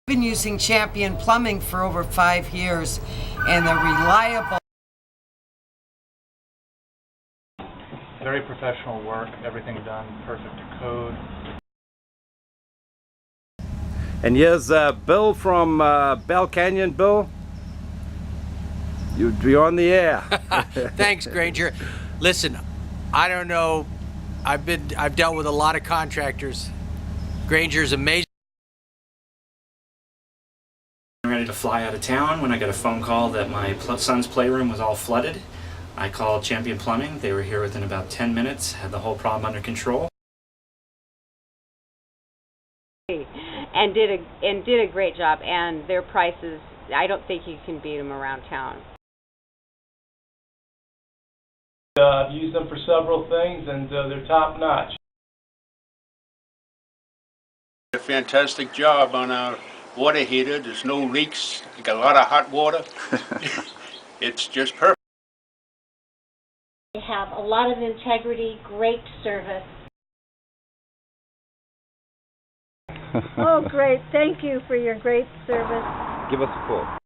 I've been using Champion Plumbing for over 5 years, and they're reliable. Very professional work, everything done perfect to code. And here's Bill from Bell Canyon. Bill, you're on the air. Thanks, Granger. Listen, I don't know. I've dealt with a lot of contractors. Granger's amazing. I'm ready to fly out of town when I got a phone call that my son's playroom was all flooded. I called Champion Plumbing. They were here within about 10 minutes, had the whole problem under control. And did a great job, and their prices, I don't think you can beat them around town. I've used them for several things, and they're top notch. A fantastic job on our water heater. There's no leaks. You got a lot of hot water. It's just perfect. They have a lot of integrity, great service. Oh, great. Thank you for your great service. Give us a call.